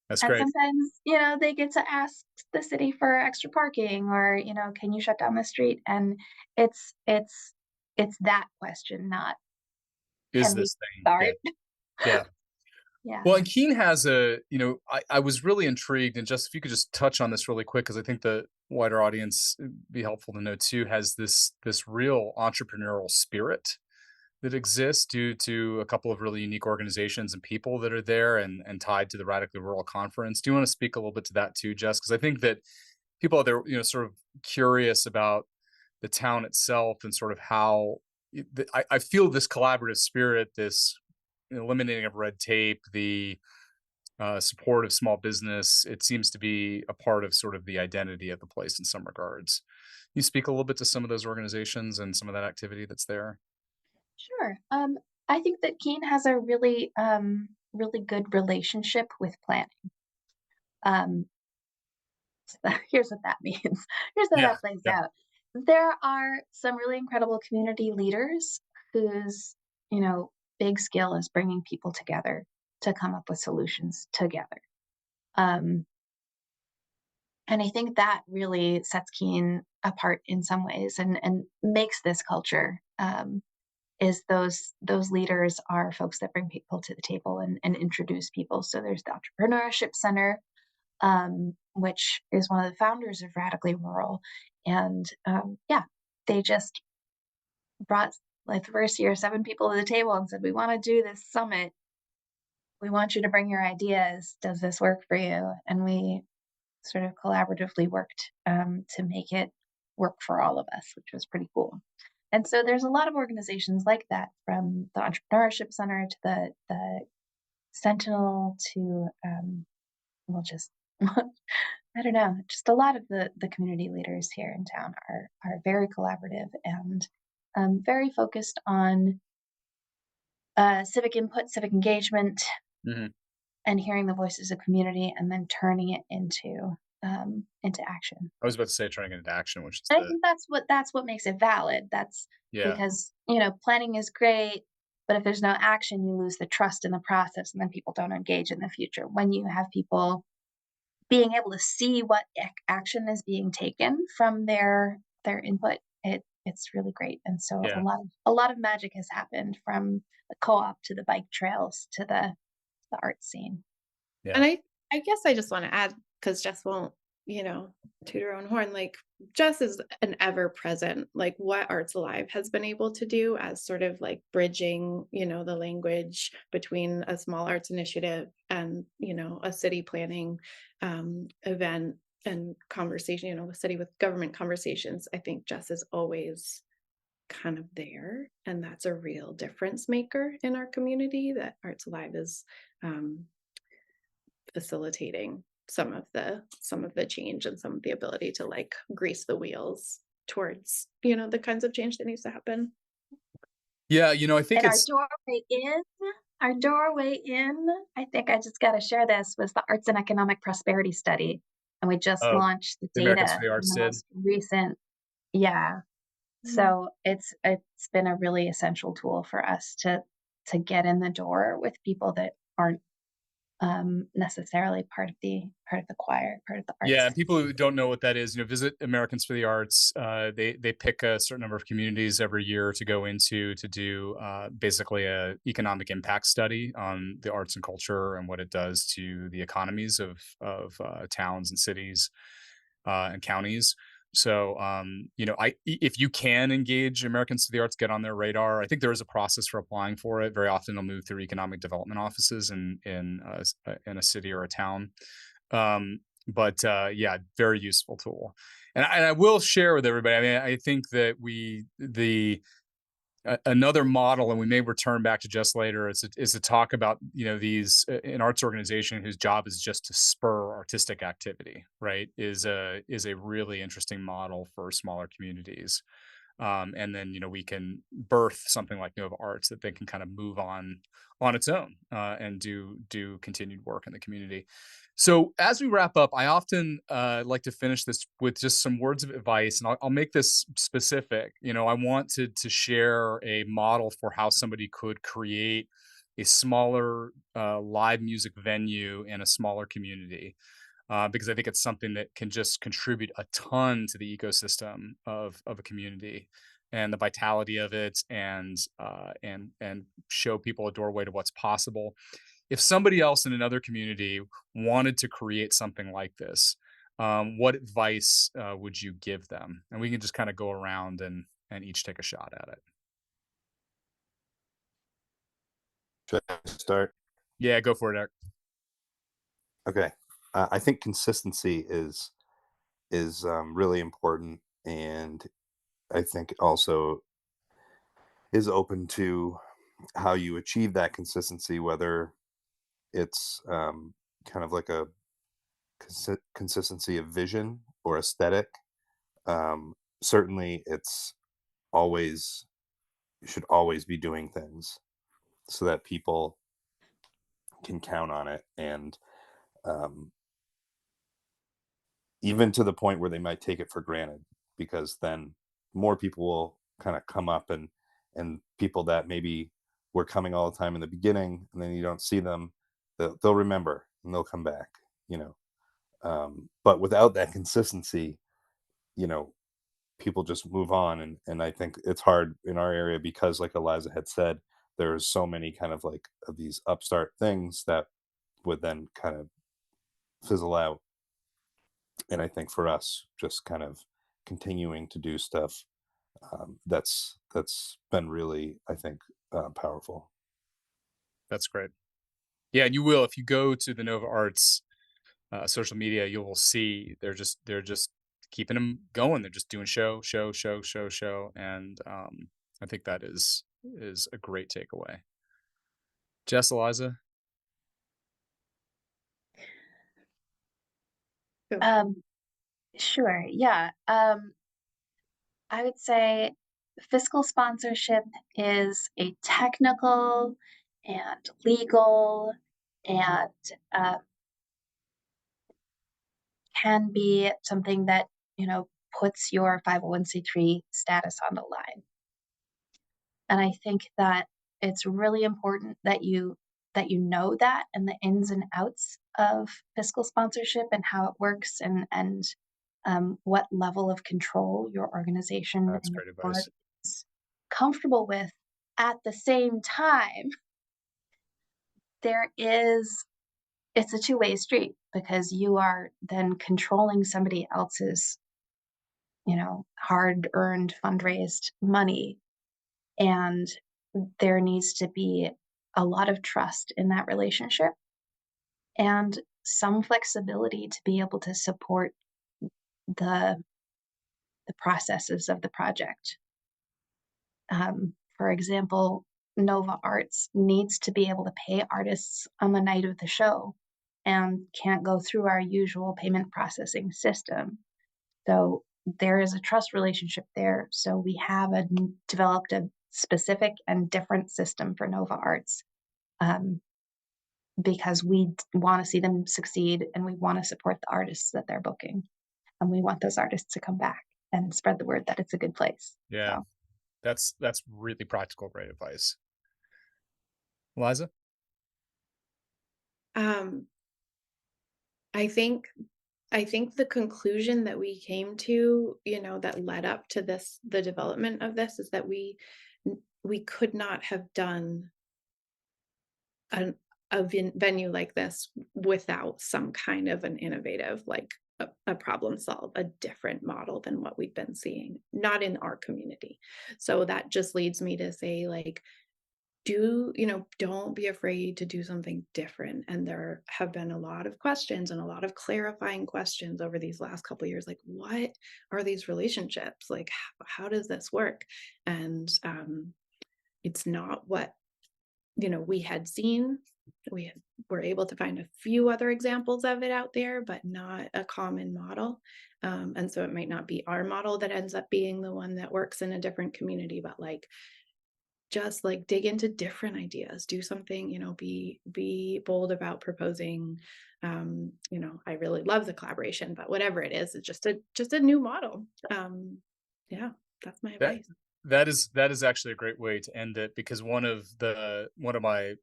That's And great. sometimes, they get to ask the city for extra parking or, "Can you shut down the street?" And it's that question, not, Is "Can we this thing? Yeah. start?" Yeah. Yeah. Well, and Keene has I was really intrigued, and just if you could just touch on this really quick, because I think the wider audience be helpful to know too, has this real entrepreneurial spirit that exists due to a couple of really unique organizations and people that are there and tied to the Radically Rural Conference. Do you want to speak a little bit to that too, Jess? Because I think that people out there, sort of curious about the town itself and sort of how I feel this collaborative spirit, this eliminating of red tape, the support of small business. It seems to be a part of sort of the identity of the place in some regards. You speak a little bit to some of those organizations and some of that activity that's there. Sure. I think that Keene has a really good relationship with planning. Um, so here's what that means. Here's how Yeah, that plays yeah, out. There are some really incredible community leaders whose, big skill is bringing people together to come up with solutions together. Um, and I think that really sets Keene apart in some ways and makes this culture. is those leaders are folks that bring people to the table and introduce people. So there's the Entrepreneurship Center, which is one of the founders of Radically Rural. And yeah, they just brought, like, the first year, 7 people to the table and said, "We want to do this summit. We want you to bring your ideas. Does this work for you?" And we sort of collaboratively worked to make it work for all of us, which was pretty cool. And so there's a lot of organizations like that, from the Entrepreneurship Center to the Sentinel to well, just I don't know, just a lot of the community leaders here in town are very collaborative and very focused on civic input, civic engagement, Mhm. and hearing the voices of community, and then turning it into action. I was about to say turning it into action, which is And I the think that's what makes it valid. That's yeah. because, you know, planning is great, but if there's no action, you lose the trust in the process, and then people don't engage in the future. When you have people being able to see what action is being taken from their input, it's really great. And so Yeah. a lot of magic has happened, from the co-op to the bike trails to the art scene. And Yeah. I guess I just want to add, because Jess won't, toot her own horn. Like, Jess is an ever present, like what Arts Alive has been able to do as sort of like bridging, the language between a small arts initiative and, a city planning event and conversation, a city with government conversations. I think Jess is always kind of there, and that's a real difference maker in our community, that Arts Alive is um, facilitating some of the change and some of the ability to like grease the wheels towards the kinds of change that needs to happen. Yeah, I think And it's our doorway in, I think I just got to share this, was the Arts and Economic Prosperity Study. And we just oh, launched the the Americans data for the in Arts the did. most recent, yeah. So it's been a really essential tool for us to get in the door with people that aren't necessarily part of the choir, part of the Yeah, arts. and people who don't know what that is, visit Americans for the Arts. They pick a certain number of communities every year to go into to do basically a economic impact study on the arts and culture and what it does to the economies of towns and cities and counties. So, if you can engage Americans to the Arts, get on their radar. I think there is a process for applying for it. Very often, they'll move through economic development offices in a city or a town. Um, but yeah, very useful tool. And I will share with everybody. I mean, I think that another model, and we may return back to just later, is to talk about these an arts organization whose job is just to spur artistic activity. Right? Is a really interesting model for smaller communities. And then we can birth something like Nova Arts that they can kind of move on its own and do continued work in the community. So as we wrap up, I often like to finish this with just some words of advice, and I'll make this specific. I want to share a model for how somebody could create a smaller live music venue in a smaller community, because I think it's something that can just contribute a ton to the ecosystem of a community and the vitality of it, and show people a doorway to what's possible. If somebody else in another community wanted to create something like this, what advice would you give them? And we can just kind of go around and each take a shot at it. Should I start? Yeah, go for it, Eric. Okay. I think consistency is really important, and I think also is open to how you achieve that consistency, whether it's kind of like a consistency of vision or aesthetic. Certainly, it's always you should always be doing things so that people can count on it, and um, even to the point where they might take it for granted, because then more people will kind of come up, and people that maybe were coming all the time in the beginning and then you don't see them, they'll remember and they'll come back, you know but without that consistency, you know people just move on, and I think it's hard in our area because, like Eliza had said, there's so many kind of like of these upstart things that would then kind of fizzle out. And I think for us, just kind of continuing to do stuff, that's been really, I think, powerful. That's great. Yeah, and you will if you go to the Nova Arts social media, you will see they're just keeping them going. They're just doing show, and I think that is a great takeaway. Jess, Eliza, So, Um, sure. Yeah. I would say fiscal sponsorship is a technical and legal and uh, can be something that, puts your 501(c)(3) status on the line. And I think that it's really important that you know that and the ins and outs of fiscal sponsorship and how it works and what level of control your organization that's and your great board advice. is comfortable with. At the same time, there is it's a two-way street because you are then controlling somebody else's, hard-earned, fundraised money, and there needs to be a lot of trust in that relationship and some flexibility to be able to support the the processes of the project. For example, Nova Arts needs to be able to pay artists on the night of the show and can't go through our usual payment processing system. So there is a trust relationship there. So we have developed a specific and different system for Nova Arts, um, because we want to see them succeed and we want to support the artists that they're booking. And we want those artists to come back and spread the word that it's a good place. Yeah, So, that's really practical, great advice. Eliza, um, I think I think the conclusion that we came to, that led up to the development of this is that we could not have done an venue like this without some kind of an innovative, like a problem solve, a different model than what we've been seeing, not in our community. So that just leads me to say, like, don't be afraid to do something different. And there have been a lot of questions and a lot of clarifying questions over these last couple of years, like, what are these relationships, like, how does this work? And it's not what we had seen. Were able to find a few other examples of it out there, but not a common model. And so it might not be our model that ends up being the one that works in a different community, but like, just like dig into different ideas, do something, be bold about proposing. I really love the collaboration, but whatever it is, it's just a new model. Yeah, that's my that advice. that is actually a great way to end it because one of my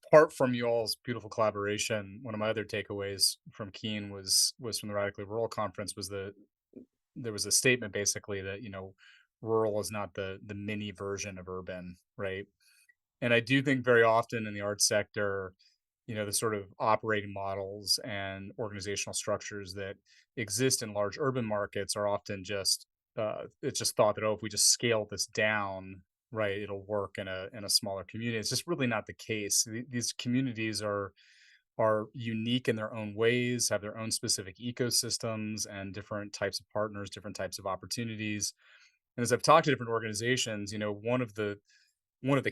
apart from you all's beautiful collaboration, one of my other takeaways from Keene was from the Radically Rural Conference was there was a statement basically that rural is not the mini version of urban, right? And I do think very often in the arts sector, the sort of operating models and organizational structures that exist in large urban markets are often just it's just thought that, oh, if we just scale this down, right, it'll work in a smaller community. It's just really not the case. These communities are unique in their own ways, have their own specific ecosystems and different types of partners, different types of opportunities. And as I've talked to different organizations, one of the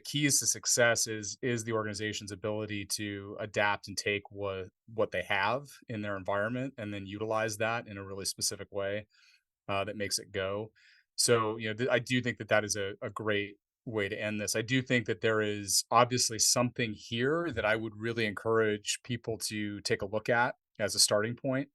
keys to success is the organization's ability to adapt and take what they have in their environment and then utilize that in a really specific way that makes it go. So I do think that that is a great way to end this. I do think that there is obviously something here that I would really encourage people to take a look at as a starting point.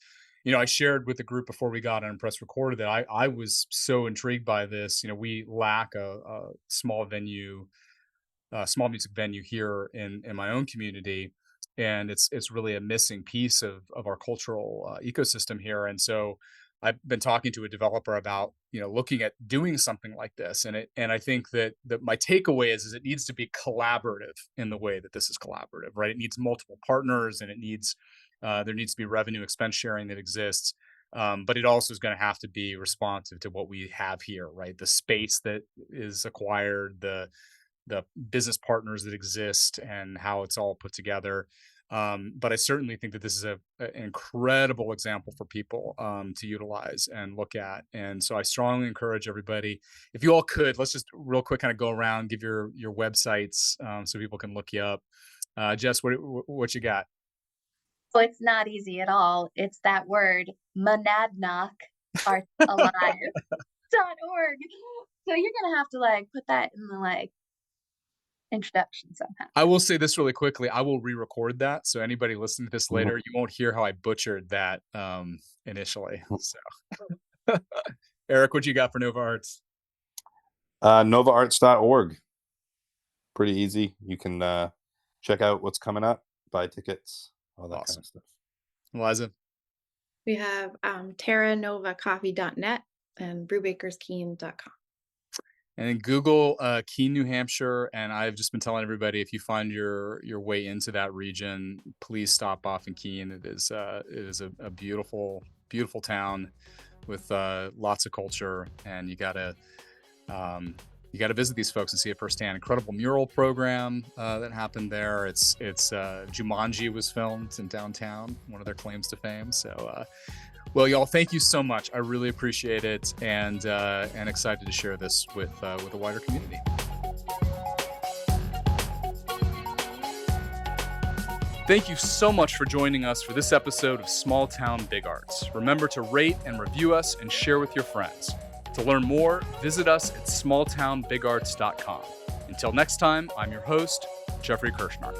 I shared with the group before we got on press recorded that I was so intrigued by this. We lack a small music venue here in my own community, and it's really a missing piece of our cultural ecosystem here. And so I've been talking to a developer about, looking at doing something like this. And I think that my takeaway is it needs to be collaborative in the way that this is collaborative, right? It needs multiple partners, and there needs to be revenue expense sharing that exists. But it also is going to have to be responsive to what we have here, right? The space that is acquired, the business partners that exist, and how it's all put together. But I certainly think that this is an incredible example for people to utilize and look at. And so I strongly encourage everybody, if you all could, let's just real quick kind of go around, give your websites so people can look you up. Jess, what you got? So it's not easy at all. It's that word, monadnock, arts alive.org. So you're gonna have to put that in the introduction somehow. I will say this really quickly. I will re-record that, so anybody listening to this later, you won't hear how I butchered that initially. So, Eric, what you got for Nova Arts? NovaArts.org. Pretty easy. You can check out what's coming up, buy tickets, all that kind of stuff. Eliza? We have terranovacoffee.net and brewbakerskeene.com. And then Google Keene, New Hampshire. And I've just been telling everybody, if you find your way into that region, please stop off in Keene. It is a beautiful, beautiful town with lots of culture, and you gotta visit these folks and see it firsthand. Incredible mural program that happened there. It's Jumanji was filmed in downtown, one of their claims to fame. So. Well, y'all, thank you so much. I really appreciate it, and excited to share this with a wider community. Thank you so much for joining us for this episode of Small Town Big Arts. Remember to rate and review us and share with your friends. To learn more, visit us at smalltownbigarts.com. Until next time, I'm your host, Jeffrey Kirschner.